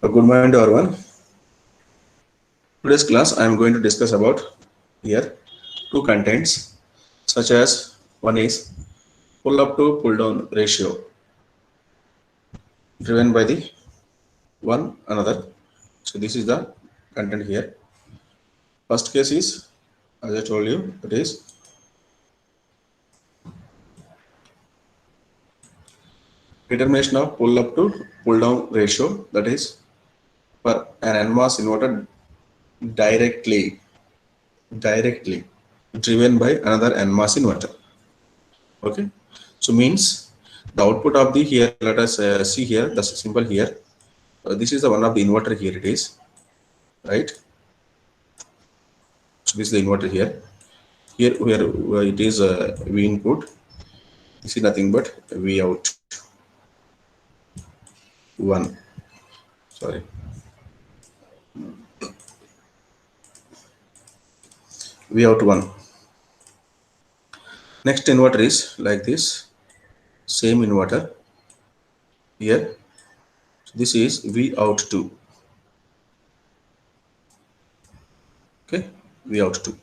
Good morning to everyone. Today's class I am going to discuss about here two contents such as one is pull up to pull down ratio driven by the one another. So this is the content here. First case is, as I told you, it is determination of pull up to pull down ratio, that is for an NMOS inverter directly driven by another NMOS inverter. Okay, so means the output of the here, let us see here the symbol here. This is the one of the inverter here, it is right. So this is the inverter here. Here where it is V input, this is nothing but V out 1. Sorry, V out 1. Next inverter is like this, same inverter here. So this is V out 2. Okay, V out 2.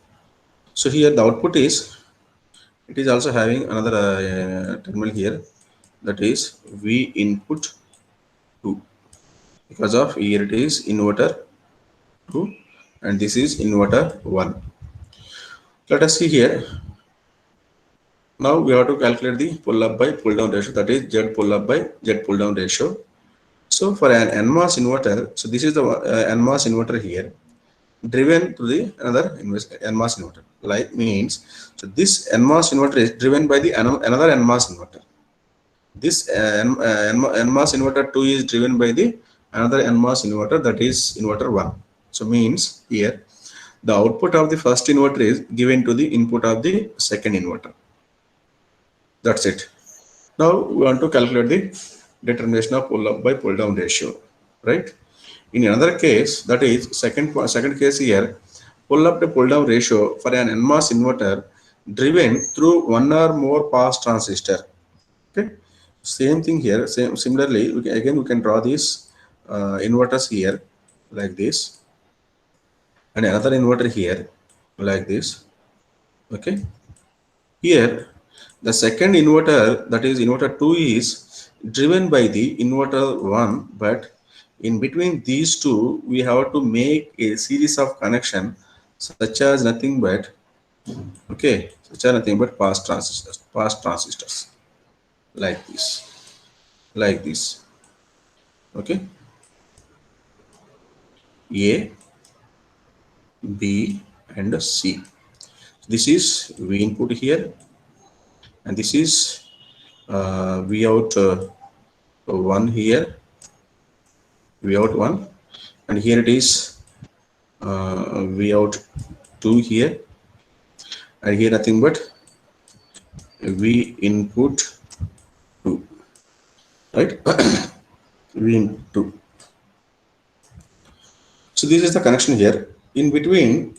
So here the output is, it is also having another terminal here, that is V input 2, because of here it is inverter 2 and this is inverter 1. Let us see here. Now we have to calculate the pull up by pull down ratio, that is Z pull up by Z pull down ratio. So for an NMOS inverter, so this is the NMOS inverter here driven to the another NMOS inverter, like means, so this NMOS inverter is driven by the another NMOS inverter. This NMOS inverter 2 is driven by the another NMOS inverter, that is inverter 1. So means here the output of the first inverter is given to the input of the second inverter. That's it. Now we want to calculate the determination of pull up by pull down ratio, right? In another case, that is second case here, pull up to pull down ratio for an NMOS inverter driven through one or more pass transistor. Okay, same thing here. Similarly, we can draw these inverters here like this, and another inverter here like this. Okay, here the second inverter, that is inverter 2, is driven by the inverter 1, but in between these two we have to make a series of connection such as nothing but, okay, such as nothing but pass transistors like this, okay, A, B and C. This is V input here and this is V out 1 here, V out 1, and here it is V out 2 here, and here nothing but V input 2, right? V input 2. So this is the connection here. In between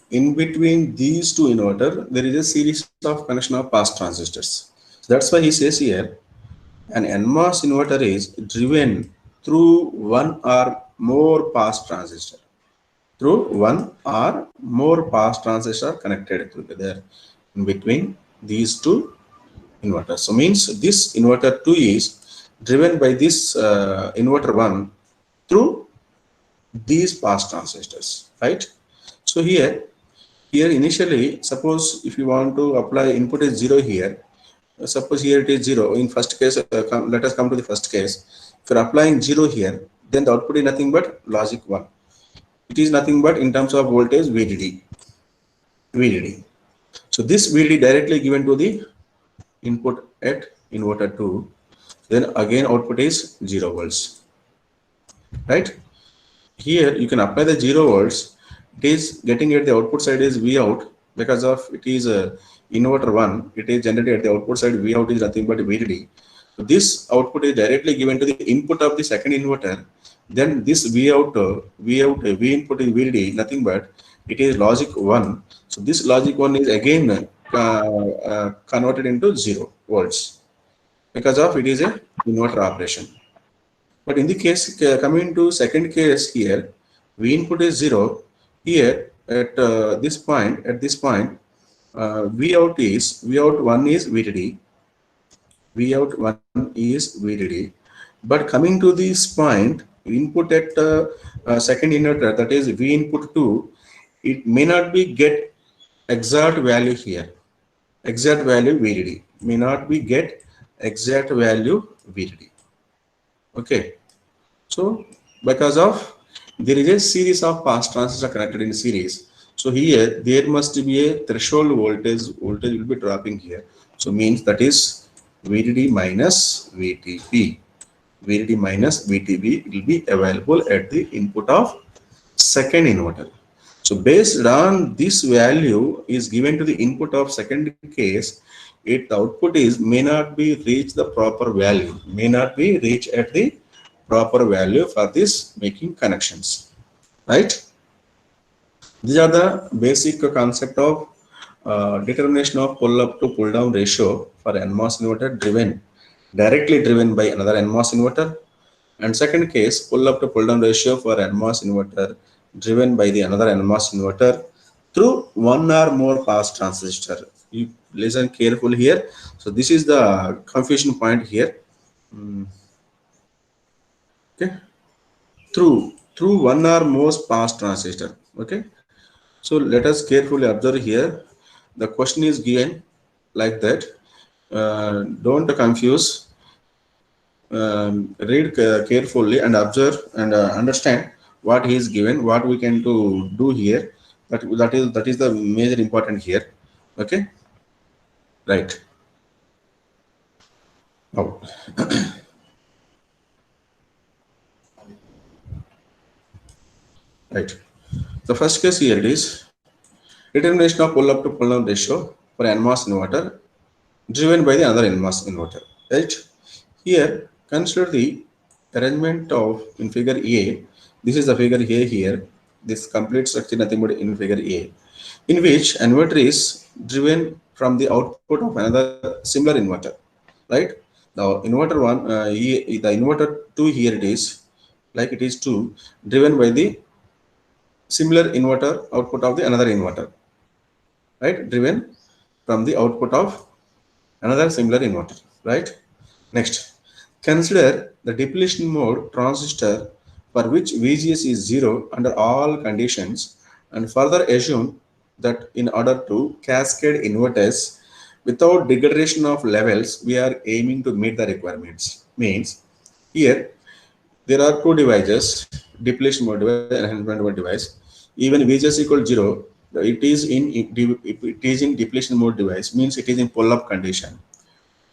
these two inverter, there is a series of connection of pass transistors. So that's why he says here, an NMOS inverter is driven through one or more pass transistor. Through one or more pass transistor connected together in between these two inverters. So means this inverter 2 is driven by this inverter 1 through these pass transistors, right? So here initially, suppose if you want to apply input is 0 here, suppose here it is 0 in first case, let us come to the first case. If you are applying 0 here, then the output is nothing but logic 1. It is nothing but in terms of voltage VDD. So this VDD directly given to the input at inverter 2, then again output is 0 volts, right? Here you can apply the 0 volts. It is getting at the output side is V out, because of it is inverter 1, it is generated at the output side. V out is nothing but VDD. So this output is directly given to the input of the second inverter. Then this V input is VDD, nothing but it is logic 1. So this logic 1 is again converted into 0 volts because of it is a inverter operation. But in the case coming to second case here, V input is 0. Here at this point, V out 1 is VDD. V out 1 is VDD. But coming to this point, input at second inverter, that is V input 2, it may not be get exact value here. Exact value VDD may not be get exact value VDD. Okay. So because of there is a series of pass transistors connected in series. So here there must be a threshold voltage. Voltage will be dropping here. So means that is VDD minus VTB. VDD minus VTB will be available at the input of second inverter. So based on this value is given to the input of second case, the output is may not be reach the proper value, may not be reach at the proper value for this making connections, right? These are the basic concept of determination of pull up to pull down ratio for NMOS inverter directly driven by another NMOS inverter, and second case pull up to pull down ratio for NMOS inverter driven by the another NMOS inverter through one or more pass transistor. You listen carefully here. So this is the confusion point here. Okay, through one or more pass transistor. Okay, so let us carefully observe here. The question is given like that. Don't confuse. Read carefully and observe and understand what he is given, what we can do here. That is the major important here. Okay, right. Now, right. The first case here it is determination of pull up to pull down ratio for NMOS inverter driven by the other NMOS inverter. Right. Here, consider the arrangement of in figure A. This is the figure A here. This complete structure nothing but in figure A, in which inverter is driven from the output of another similar inverter. Right? Now, inverter one, the inverter 2 here it is, like it is 2, driven by the similar inverter output of the another inverter. Right? Driven from the output of another similar inverter. Right? Next, consider the depletion mode transistor for which VGS is 0 under all conditions, and further assume that in order to cascade inverters without degradation of levels, we are aiming to meet the requirements. Means here there are two devices, depletion mode device and enhancement mode device. Even VGS equal 0, it is in depletion mode device, means it is in pull up condition.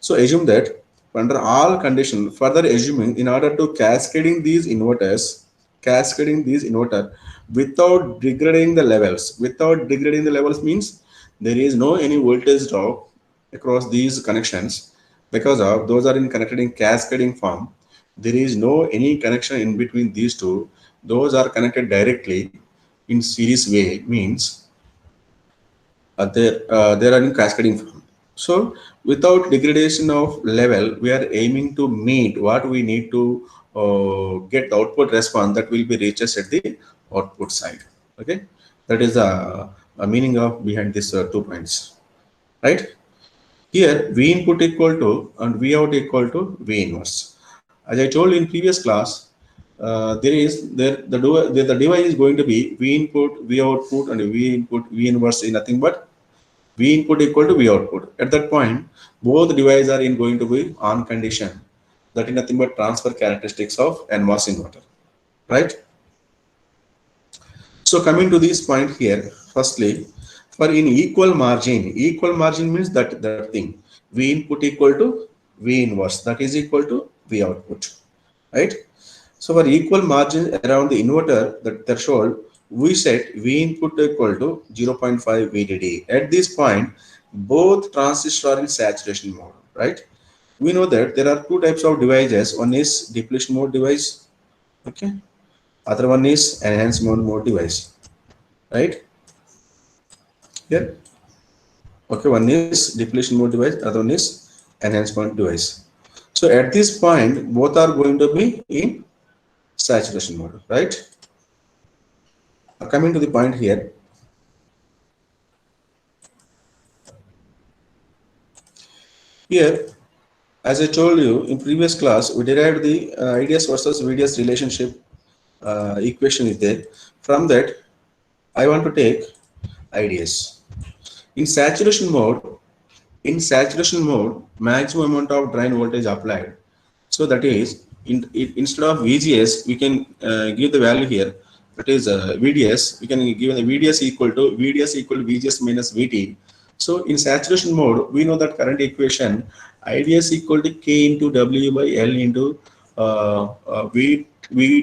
So assume that under all conditions, further assuming in order to cascading these inverter without degrading the levels. Without degrading the levels means there is no any voltage drop across these connections because of those are connected in cascading form. There is no any connection in between these two. Those are connected directly in series way, means they are in cascading form. So without degradation of level, we are aiming to meet what we need to get the output response that will be reaches at the output side. Okay, that is the meaning of behind this 2 points. Right? Here V input equal to and V out equal to V inverse. As I told in previous class, the device is going to be V input, V output, and V input, V inverse is nothing but V input equal to V output. At that point, both devices are going to be on condition. That is nothing but transfer characteristics of NMOS inverter. Right? So coming to this point here, firstly, for in equal margin means that thing. V input equal to V inverse, that is equal to V output. Right? So for equal margin around the inverter, the threshold, we set V input equal to 0.5 VDD. At this point, both transistors are in saturation mode, right? We know that there are two types of devices. One is depletion mode device, okay? Other one is enhancement mode device, right? Here, okay, one is depletion mode device, other one is enhancement device. So at this point, both are going to be in saturation mode, right? Coming to the point here, here, as I told you in previous class, we derived the IDS versus VDS relationship equation is there. From that, I want to take IDS. In saturation mode, maximum amount of drain voltage applied. So that is, instead of VGS, we can give the value here. That is VDS. We can give the VDS equal to VGS minus VT. So in saturation mode, we know that current equation IDS equal to K into W by L into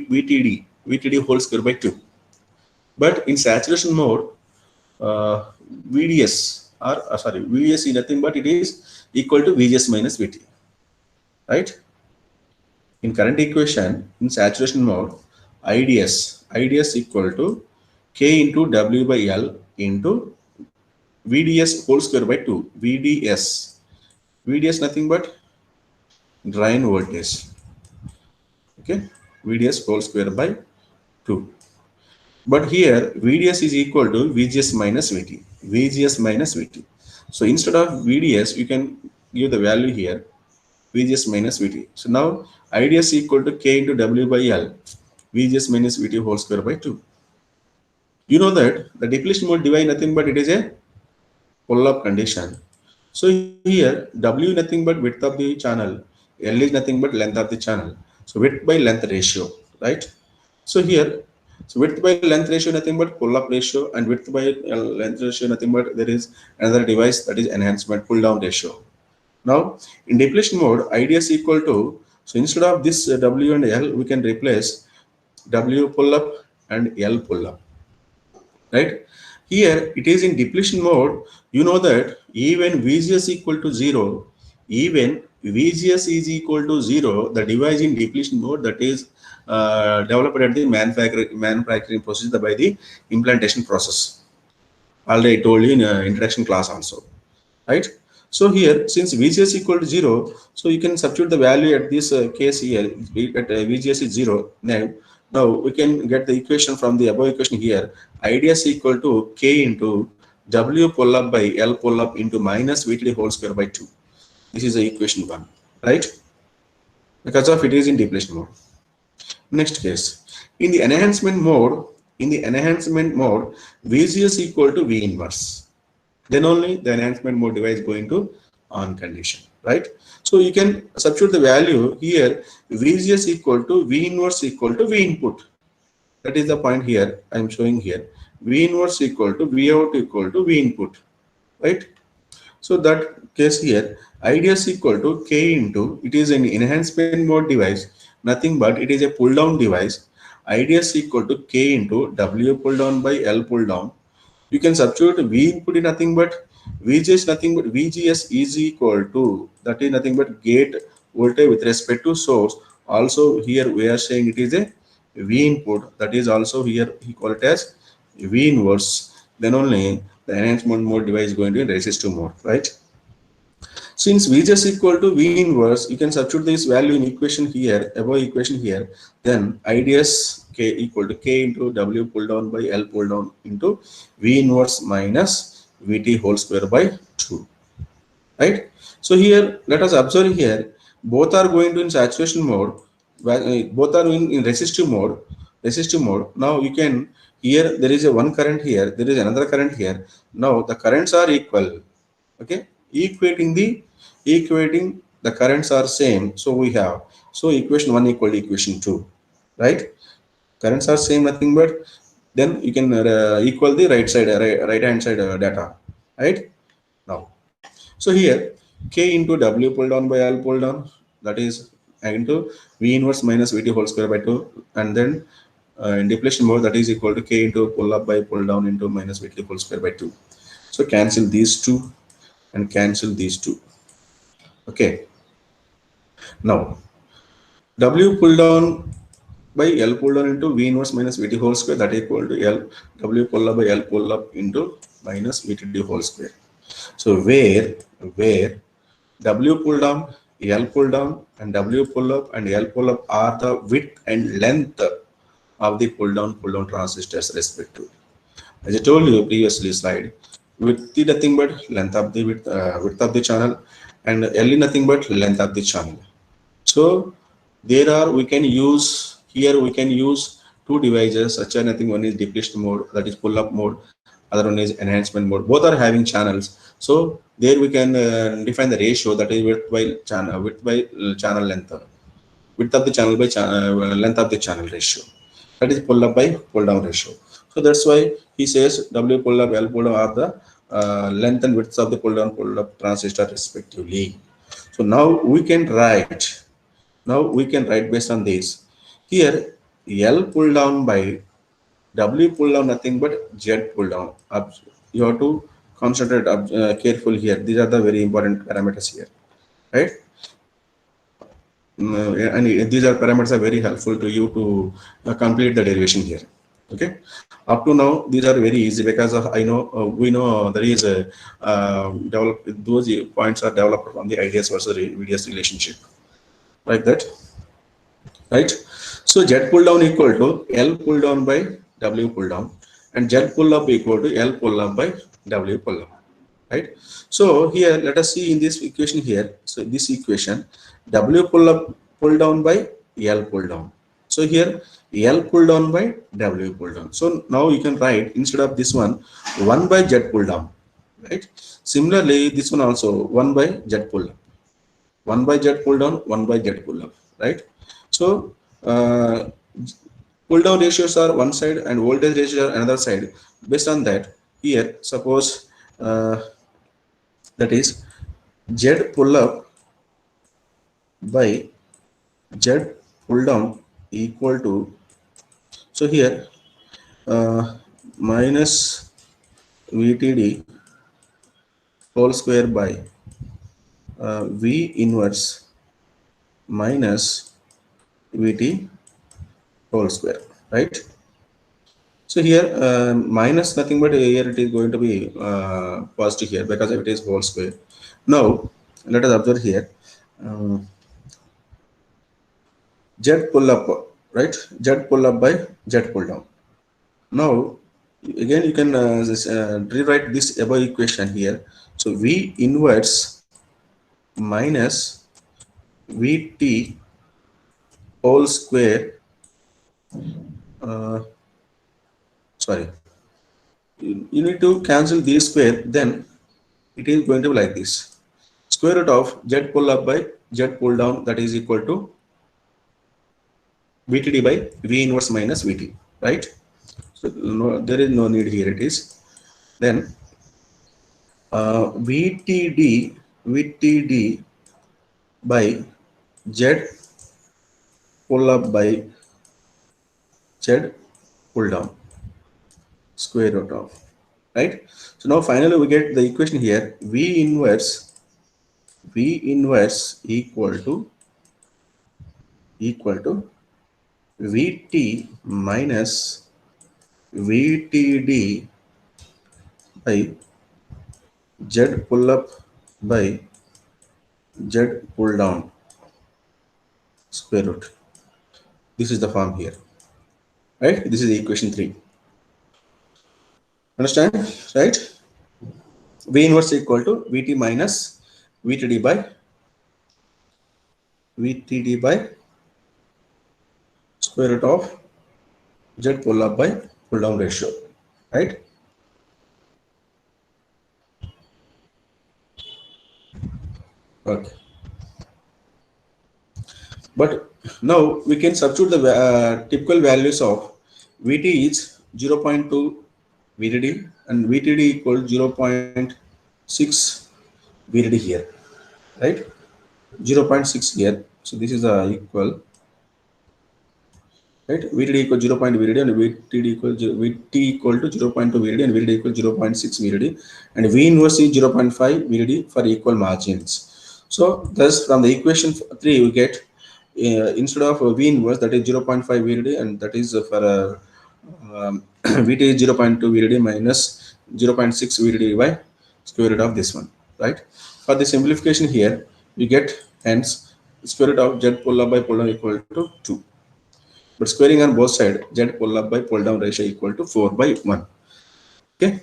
VTD whole square by 2. But in saturation mode, VDS VDS is nothing but it is equal to VGS minus VT, right? In current equation, in saturation mode, IDS equal to K into W by L into VDS whole square by 2. VDS nothing but drain voltage. Okay, VDS whole square by 2. But here VDS is equal to VGS minus VT. VGS minus VT. So instead of VDS, you can give the value here VGS minus VT. So now IDS equal to K into W by L, VGS minus VT whole square by 2. You know that the depletion mode device nothing but it is a pull-up condition. So here W nothing but width of the channel, L is nothing but length of the channel. So width by length ratio, right? So here, so width by length ratio nothing but pull-up ratio, and width by length ratio nothing but there is another device, that is enhancement pull-down ratio. Now in depletion mode, IDS equal to, so instead of this W and L, we can replace W pull-up and L pull-up, right? Here it is in depletion mode. You know that even VGS equal to 0, even VGS is equal to 0, the device in depletion mode, that is developed at the manufacturing process by the implantation process. Already I told you in introduction class also, right? So here, since VGS equal to 0, so you can substitute the value at this case here, at VGS is 0. Now we can get the equation from the above equation here. IDS equal to K into W pull up by L pull up into minus VTD whole square by 2. This is the equation 1, right? Because of it is in depletion mode. Next case, in the enhancement mode, VGS equal to V inverse. Then only the enhancement mode device going to on condition, right? So you can substitute the value here, VGS equal to V inverse equal to V input. That is the point here I am showing here. V inverse equal to V out equal to V input, right? So that case here, IDS equal to K into, it is an enhancement mode device, nothing but it is a pull down device. IDS equal to K into W pull down by L pull down. You can substitute V input in nothing but VGS nothing but VGS is equal to, that is nothing but gate voltage with respect to source. Also here we are saying it is a V input, that is also here he call it as V inverse. Then only the enhancement mode device is going to be resistive mode, right? Since VGS equal to V inverse, you can substitute this value in equation here, above equation here. Then IDS K equal to K into W pull down by L pull down into V inverse minus VT whole square by 2, right? So here, let us observe here, both are going to in saturation mode, both are in resistive mode. Now you can, here there is a one current here, there is another current here. Now the currents are equal, okay? Equating the currents are same. So we have, so equation 1 equal to equation 2, right? Currents are same, nothing but then you can equal the right hand side data, right? Now, so here K into W pull down by L pull down, that is into V inverse minus VT whole square by 2, and then in depletion mode, that is equal to K into pull up by pull down into minus VT whole square by 2. So cancel these two and cancel these two. Okay. Now W pull down by L pull down into V inverse minus VT whole square, that is equal to L W pull up by L pull up into minus VTD whole square. So where W pull down L pull down and W pull up and L pull up are the width and length of the pull down transistors respectively. As I told you previously slide, width is nothing but length of the width of the channel, and L is nothing but length of the channel. So there are, we can use here, we can use two devices such as nothing, one is depletion mode, that is pull up mode, other one is enhancement mode. Both are having channels. So there we can define the ratio, that is width by channel length, width of the channel by length of the channel ratio, that is pull up by pull down ratio. So that's why he says W pull up, L pull down are the length and width of the pull up transistor respectively. So now we can write based on this. Here L pull down by W pull down nothing but Z pull down. You have to concentrate careful here. These are the very important parameters here, right? And these are parameters are very helpful to you to complete the derivation here. Okay, up to now these are very easy because of, I know we know there is a those points are developed from the ideas versus VDS relationship, like that, right? So Z pull down equal to L pull down by W pull down, and Z pull up equal to L pull up by W pull up, right? So here let us see in this equation here. So this equation, W pull up pull down by L pull down. So here L pull down by W pull down. So now you can write instead of this one 1 by Z pull down, right? Similarly this one also 1 by Z pull up, 1 by Z pull down, 1 by Z pull up, right? So pull down ratios are one side and voltage ratio are another side. Based on that, here suppose that is Z pull up by Z pull down equal to, so here minus VTD whole square by V inverse minus VT whole square, right? So here minus nothing but here it is going to be positive here because it is whole square. Now let us observe here Z pull up, right? Z pull up by Z pull down. Now again you can rewrite this above equation here. So V inverse minus VT whole square, sorry, you need to cancel this square, then it is going to be like this. Square root of Z pull up by Z pull down, that is equal to VTD by V inverse minus VT, right? So no, there is no need here, it is. Then VTD by Z pull up by Z pull down, square root of, right? So now finally we get the equation here, V inverse equal to VT minus VTD by Z pull up by Z pull down, square root. This is the form here, right? This is equation 3. Understand, right? V inverse equal to VT minus VTD by square root of Z pull up by pull down ratio, right? Okay. But now we can substitute the typical values of VT is 0.2 VDD and VTD equal 0.6 VDD here, right? 0.6 here. So this is equal, right? VDD equal 0.0 VDD and VTD equal VT equal to 0.2 VDD and VDD equal 0.6 VDD, and V inverse is 0.5 VDD for equal margins. So thus from the equation 3 we get instead of V inverse, that is 0.5 VDD, and that is for VT is 0.2 VDD minus 0.6 VDD by square root of this one, right? For the simplification here we get Hence, square root of z pull up by pull down equal to 2. But squaring on both sides, z pull up by pull down ratio equal to 4 by 1. Okay.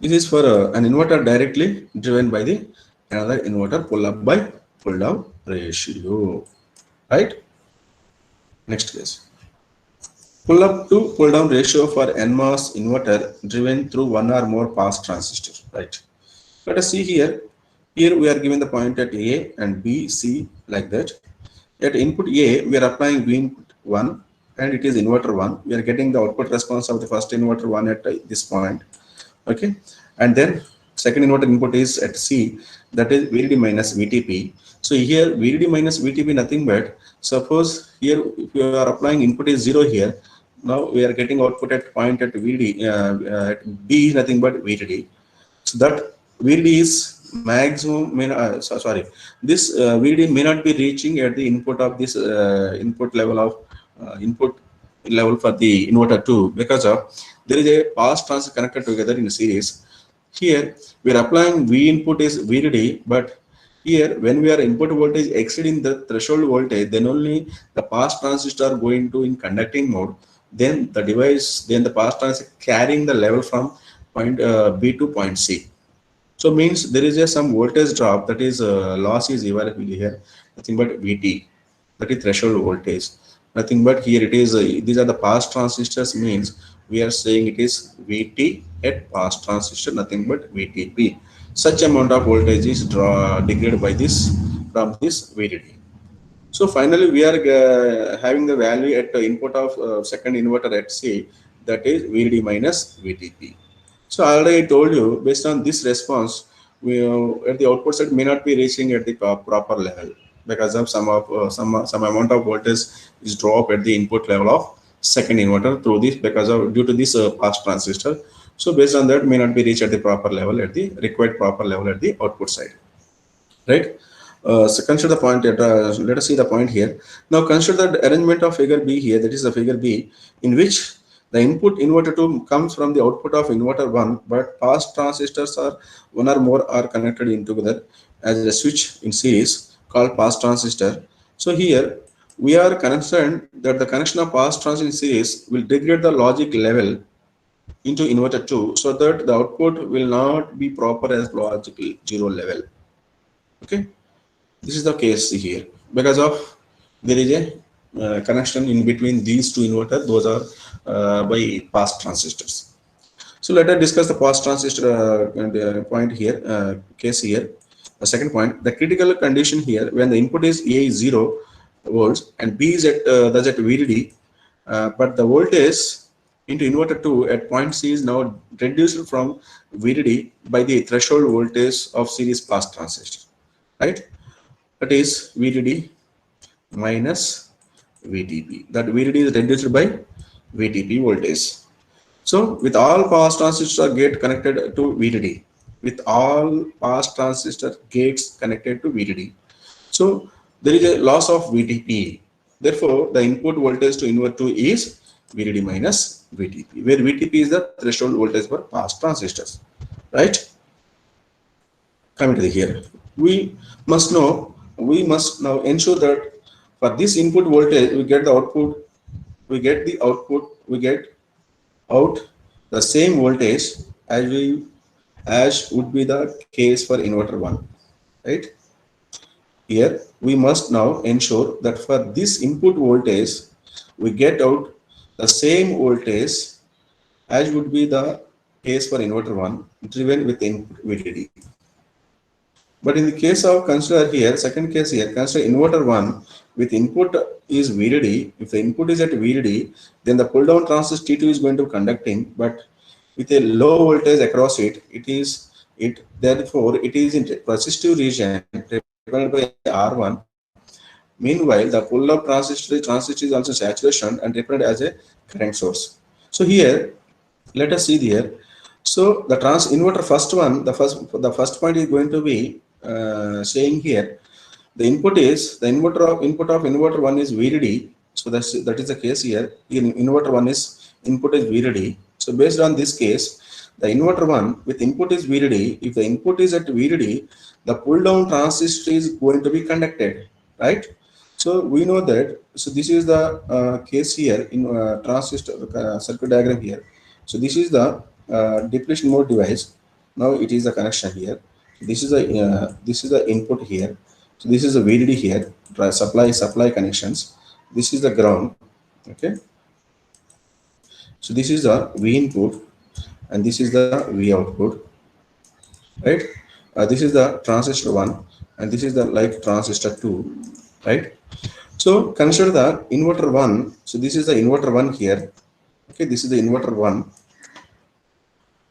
This is for an inverter directly driven by the another inverter pull up by pull down ratio. Right. Next case. Pull up to pull down ratio for NMOS inverter driven through one or more pass transistor. Right. Let us see here. Here we are given the point at A and B, C like that. At input A, we are applying V input 1 and it is inverter 1. We are getting the output response of the first inverter 1 at this point. Okay. And then second inverter input is at C, that is VDD minus VTP. So here VDD minus VTP nothing but, suppose here if you are applying input is 0 here, now we are getting output at point at VDD, at B is nothing but VDD. So that VDD is maximum, sorry, this VDD may not be reaching at the input of this input level of input level for the inverter 2 because of there is a pass transistor connected together in series. Here we are applying V input is VDD, but here when we are input voltage exceeding the threshold voltage, then only the pass transistor going to in conducting mode. Then the device, then the pass transistor carrying the level from point B to point C. So means there is a some voltage drop, that is loss is available here, nothing but VT, that is threshold voltage. Nothing but here it is, these are the pass transistors, means we are saying it is VT at pass transistor, nothing but VTP. Such amount of voltage is degraded by this from this VDD. So finally we are having the value at the input of second inverter at C, that is VDD minus VTP. So I already told you, based on this response, we at the output side may not be reaching at the proper level because of some amount of voltage is drop at the input level of second inverter through this because of due to this pass transistor. So based on that may not be reached at the proper level at the required proper level at the output side, right? So consider the point. Let us see the point here. Now consider the arrangement of figure B here. That is the figure B in which the input inverter 2 comes from the output of inverter 1, but pass transistors are one or more are connected in together as a switch in series called pass transistor. So here we are concerned that the connection of pass transistor in series will degrade the logic level into inverter 2 so that the output will not be proper as logic 0 level. Okay. This is the case here because of there is a connection in between these two inverters. Those are by pass transistors. So let us discuss the pass transistor point here, case here. The second point, the critical condition here when the input is A is 0 volts and B is at that's at VDD, but the voltage into inverter 2 at point C is now reduced from VDD by the threshold voltage of series pass transistor, right? That is VDD minus VTP. That VDD is reduced by VTP voltage. So with all pass transistor gate connected to VDD, with all pass transistor gates connected to VDD, so there is a loss of VTP. Therefore, the input voltage to inverter 2 is VDD minus VTP, where VTP is the threshold voltage for pass transistors, right? Coming to here, we must now ensure that for this input voltage we get the output, we get out the same voltage as would be the case for inverter 1, right? Here we must now ensure that for this input voltage we get out the same voltage as would be the case for inverter 1 driven with input VDD. But in the case of consider here, second case here, consider inverter 1 with input is VDD. If the input is at VDD, then the pull down transistor T2 is going to be conducting, but with a low voltage across it, therefore it is in resistive region represented by R1. Meanwhile, the pull up transistor is also saturation and represented as a current source. So here, let us see here. So the inverter first one, the first point is going to be saying here the input of inverter 1 is VDD. So that is the case here. In inverter 1 is input is VDD. So So based on this case, the inverter 1 with input is VDD. If the input is at VDD, the pull down transistor is going to be conducted, right? So we know that. So this is the case here in transistor circuit diagram here. So this is the depletion mode device. Now it is the connection here. This is the input here. So this is the VDD here. Supply connections. This is the ground. Okay. So this is the V input and this is the V output, right? This is the transistor 1 and this is the like transistor 2, right? So consider the inverter 1. So this is the inverter 1 here. Okay, this is the inverter 1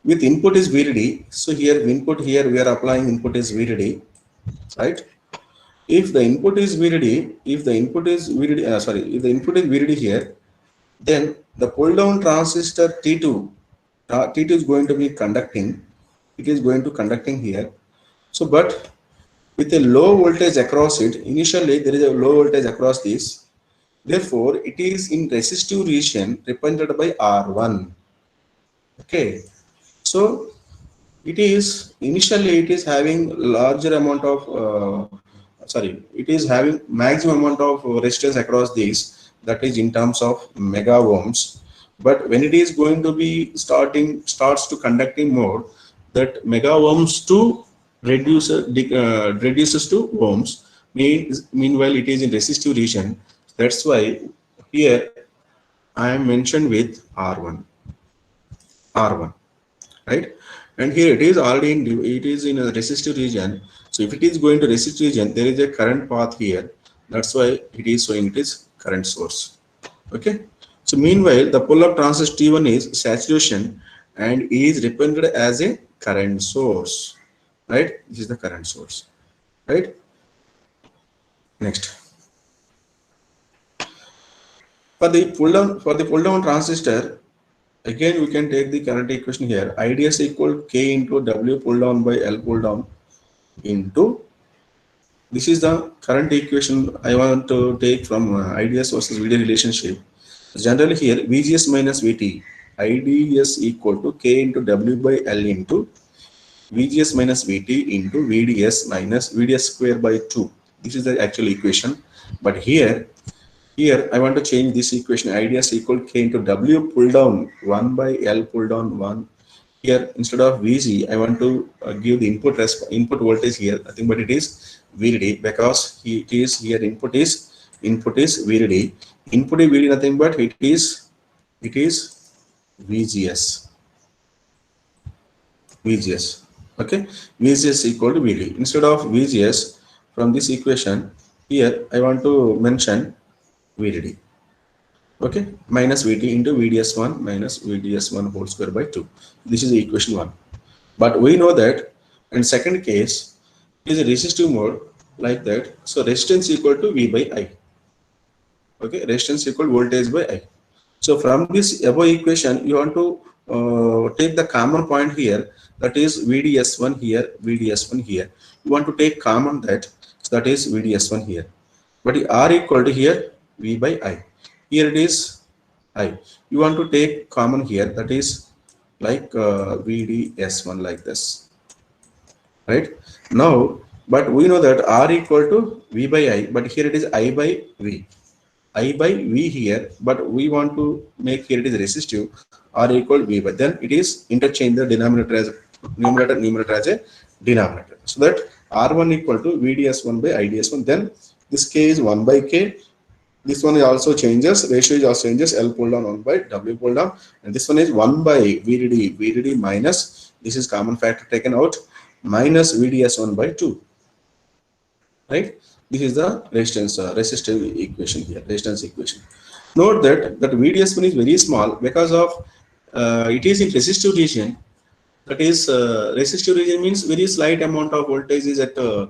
with input is VDD. So here input here we are applying input is VDD, right? If the input is VDD, if the input is VDD here, then the pull down transistor T2 is going to be conducting. It is going to conducting here. So but with a low voltage across it, initially there is a low voltage across this, therefore it is in resistive region represented by R1. Okay, so it is initially it is having larger amount of it is having maximum amount of resistance across these, that is in terms of mega ohms. But when it is going to be starts to conducting mode, that mega ohms to reduces to ohms. Meanwhile it is in resistive region. That's why here I am mentioned with R1, right? And here it is already it is in a resistive region. So if it is going to resistive region, there is a current path here. That's why it is showing it is current source. Okay. So meanwhile, the pull-up transistor T1 is saturation and is represented as a current source, right? This is the current source, right? Next, for the pull down transistor, again we can take the current equation here. IDS equal K into W pull down by L pull down into, this is the current equation I want to take from IDS versus VD relationship. Generally here VGS minus VT, IDS equal to K into W by L into VGS minus VT into VDS minus VDS square by 2. This is the actual equation. But here I want to change this equation. IDS equal K into W pull down 1 by L pull down 1. Here instead of VG, I want to give the input voltage here. I think, but it is VDD because it is here input is VDD. Input is VDD nothing but it is VGS. Okay, VGS equal to VD. Instead of VGS, from this equation here I want to mention VDD. Okay, minus VT into VDS1 minus VDS1 whole square by 2. This is the equation 1. But we know that in second case is a resistive mode like that. So resistance equal to V by I. Okay, resistance equal voltage by I. So from this above equation, you want to take the common point here, that is VDS1 here, VDS1 here. You want to take common that, so that is VDS1 here. But R equal to here V by I. Here it is I. You want to take common here, that is like VDS1 like this, right? Now, but we know that R equal to V by I, but here it is I by V. I by V here, but we want to make here it is resistive, R equal V, but then it is interchange the denominator as numerator as a denominator. So that R1 equal to VDS1 by IDS1, then this K is 1 by K. This one also changes, ratio is also changes, L pull down 1 by W pull down, and this one is 1 by VDD minus, this is common factor taken out, minus VDS1 by 2, right? This is the resistive equation here, resistance equation. Note that VDS1 is very small because of it is in resistive region. That is resistive region means very slight amount of voltage is at a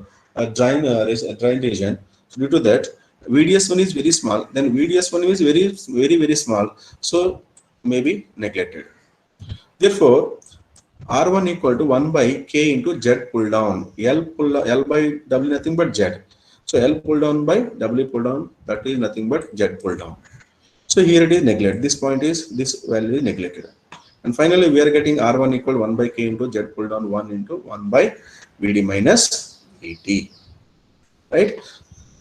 drain region. So due to that, VDS1 is very small. Then VDS1 is very small. So maybe neglected. Therefore, R1 equal to 1 by K into Z pull down. L by W nothing but Z. So L pull down by W pull down, that is nothing but Z pull down. So here it is neglected. This point is, this value is neglected. And finally, we are getting R1 equal 1 by K into Z pull down 1 into 1 by Vd minus Vt. Right?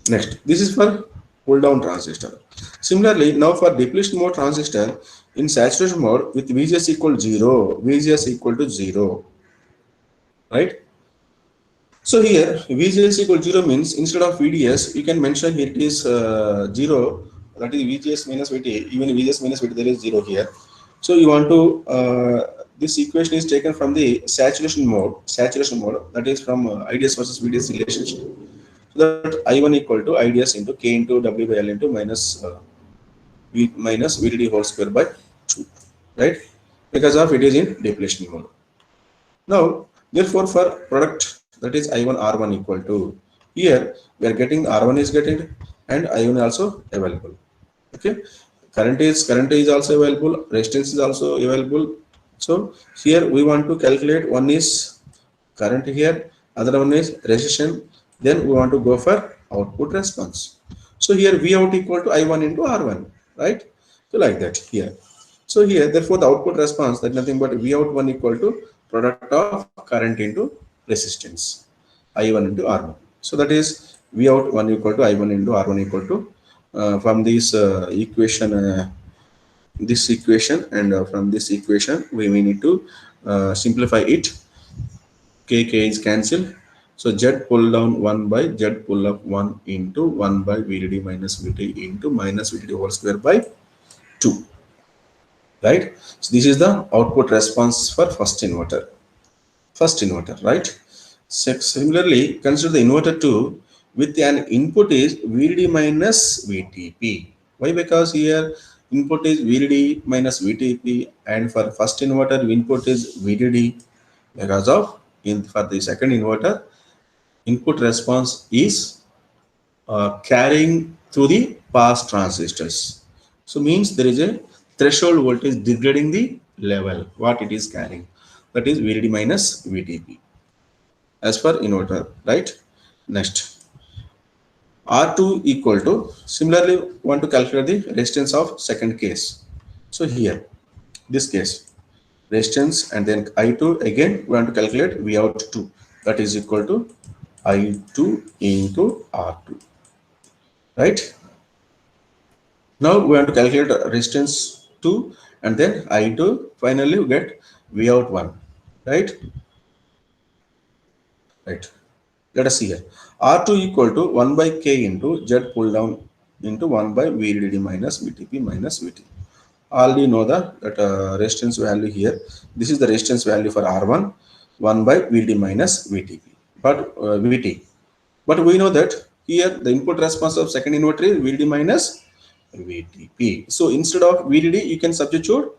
Next, this is for pull down transistor. Similarly, now for depletion mode transistor, in saturation mode with VGS equal 0, VGS equal to 0. Right? So here VGS equal 0 means instead of VDS, you can mention here it is 0, that is VGS minus VT, even VGS minus VT, there is 0 here. So you want to, this equation is taken from the saturation mode, that is from IDS versus VDS relationship. So that I1 equal to IDS into K into W by L into minus V minus VDD whole square by 2, right? Because of it is in depletion mode. Now, therefore, for product that is I1 R1 equal to, here we are getting R1 is getting and I1 also available. Okay, current is also available, resistance is also available. So here we want to calculate, one is current here, other one is resistance. Then we want to go for output response. So here V out equal to I1 into R1, right? So like that here. So here, therefore, the output response, that nothing but V out 1 equal to product of current into resistance, I1 into R1. So that is V out 1 equal to I1 into R1 equal to, from this equation, this equation, and from this equation, we need to simplify it. K is cancelled. So Z pull down 1 by Z pull up 1 into 1 by VDD minus VT into minus VDD whole square by 2. Right? So this is the output response for first inverter, right? Similarly, consider the inverter 2 with an input is VDD minus VTP. Why? Because here input is VDD minus VTP, and for first inverter input is VDD, because of in for the second inverter input response is carrying through the pass transistors. So means there is a threshold voltage degrading the level what it is carrying, that is VDD minus VTP as per inverter, right? Next, R2 equal to, similarly want to calculate the resistance of second case. So here this case resistance, and then I2 again we want to calculate V out 2, that is equal to I2 into R2, right? Now we want to calculate resistance 2 and then I2, finally we get V out 1, right? Right. Let us see here. R2 equal to 1 by K into Z pull down into 1 by VDD minus VTP minus VT. Already know that resistance value here. This is the resistance value for R1, 1 by VD minus VTP, but VT. But we know that here the input response of second inverter is VD minus VTP. So instead of VDD, you can substitute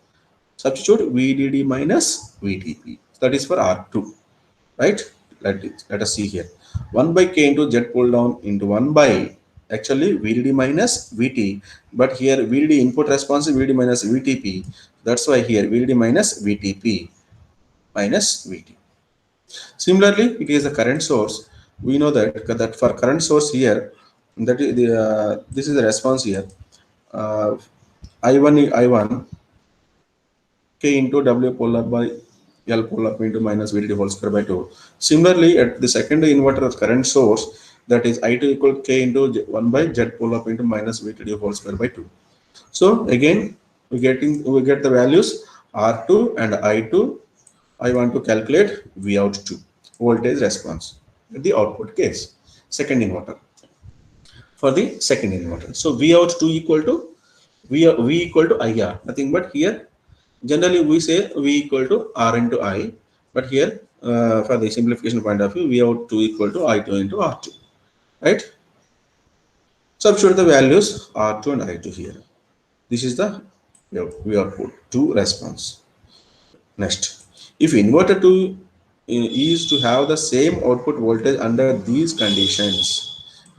VDD minus VTP. That is for R2, right? Let us see here. 1 by K into Z pull down into 1 by actually VDD minus VT, but here VDD input response is VDD minus VTP. That's why here VDD minus VTP minus VT. Similarly, it is a current source. We know that for current source here, that is the this is the response here. I1 K into W pull up by L pull up into minus VDD whole square by 2. Similarly, at the second inverter of current source, that is I2 equal K into 1 by Z pull up into minus VDD whole square by 2. So again, we get the values R2 and I2. I want to calculate V out 2, voltage response, the output case, second inverter, for the second inverter. So V out 2 equal to V equal to IR, nothing but here generally we say V equal to R into I, but here for the simplification point of view, V out 2 equal to I2 into R2, right? Substitute the values R2 and I2 here. This is the V output 2 response. Next, if inverter 2 is to have the same output voltage under these conditions,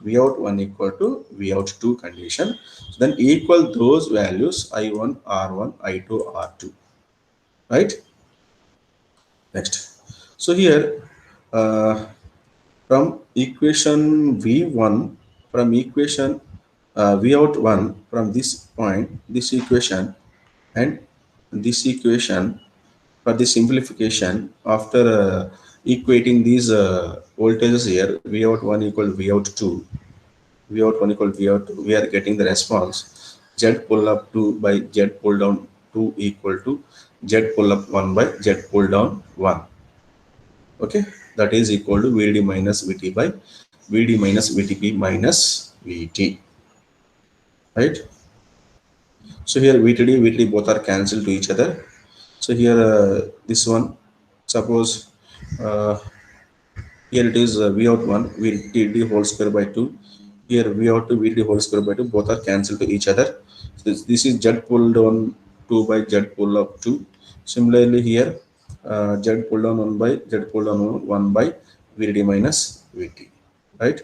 V out 1 equal to V out 2 condition, then equal those values I1, R1, I2, R2, right? Next, so here from equation V1, from equation V out 1, from this point, this equation and this equation, For the simplification, after equating these voltages here, V out 1 equal V out 2, V out 1 equal V out 2, we are getting the response Z pull up 2 by Z pull down 2 equal to Z pull up 1 by Z pull down 1. Okay, that is equal to VD minus VT by VD minus VTP minus VT. Right? So here VTD, VTD both are cancelled to each other. So here this one, suppose uh, here it is V out 1, VTD whole square by 2. Here V out 2, VTD whole square by 2, both are cancelled to each other. So this is Z pull down 2 by Z pull up 2. Similarly here Z pull down 1 by Z pull down 1 by VTD minus VT. Right?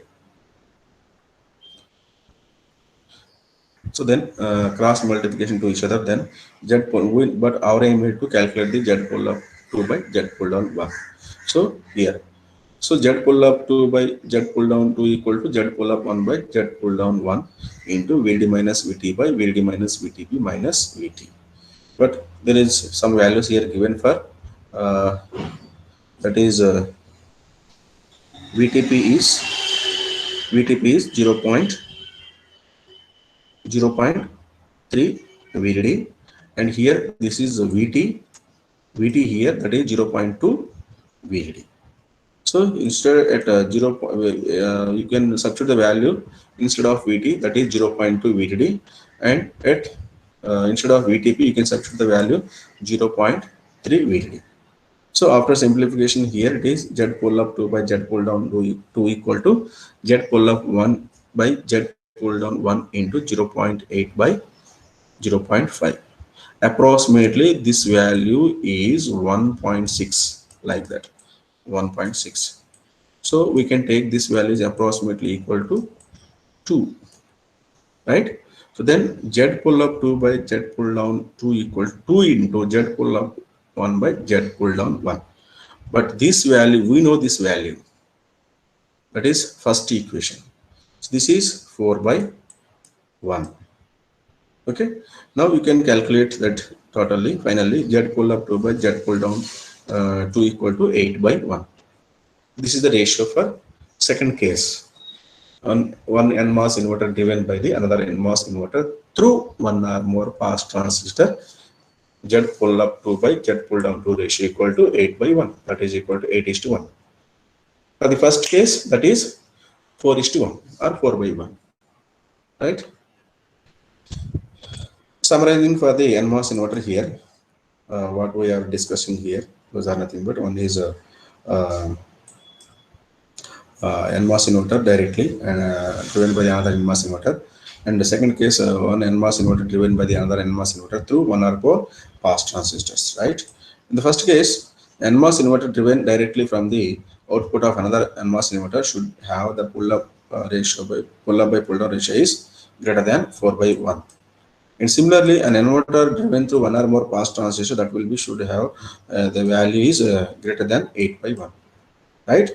So then cross multiplication to each other, then Z pull will, but our aim is to calculate the Z pull up 2 by Z pull down 1. So here, so Z pull up 2 by Z pull down 2 equal to Z pull up 1 by Z pull down 1 into VD minus VT by VD minus VTP minus VT. But there is some values here given for that is VTP is zero point 0.3 VDD, and here this is VT here, that is 0.2 VDD. So instead at you can substitute the value instead of VT, that is 0.2 VDD, and at instead of VTP you can substitute the value 0.3 VDD. So after simplification here, it is Z pull up 2 by Z pull down 2 equal to Z pull up 1 by Z pull down 1 into 0.8 by 0.5. Approximately this value is 1.6, like that, 1.6. So we can take this value is approximately equal to 2, right? So then Z pull up 2 by Z pull down 2 equal to 2 into Z pull up 1 by Z pull down 1. But this value, we know this value, that is first equation. So this is 4 by 1. Okay, now you can calculate that totally. Finally, Z pull up 2 by Z pull down 2 equal to 8 by 1. This is the ratio for second case. On one NMOS inverter driven by the another NMOS inverter through one or more pass transistor, Z pull up 2 by Z pull down 2 ratio equal to 8 by 1, that is equal to 8:1. For the first case, that is 4:1 or 4 by 1, right? Summarizing for the NMOS inverter here, what we are discussing here, those are nothing but one is NMOS inverter directly driven by the another NMOS inverter, and the second case one NMOS inverter driven by the another NMOS inverter through one or more pass transistors, right? In the first case, NMOS inverter driven directly from the output of another NMOS inverter should have the pull up ratio by pull up by pull down ratio is greater than 4 by 1. And similarly, an inverter driven through one or more pass transistor, that will be should have the value is greater than 8 by 1, right?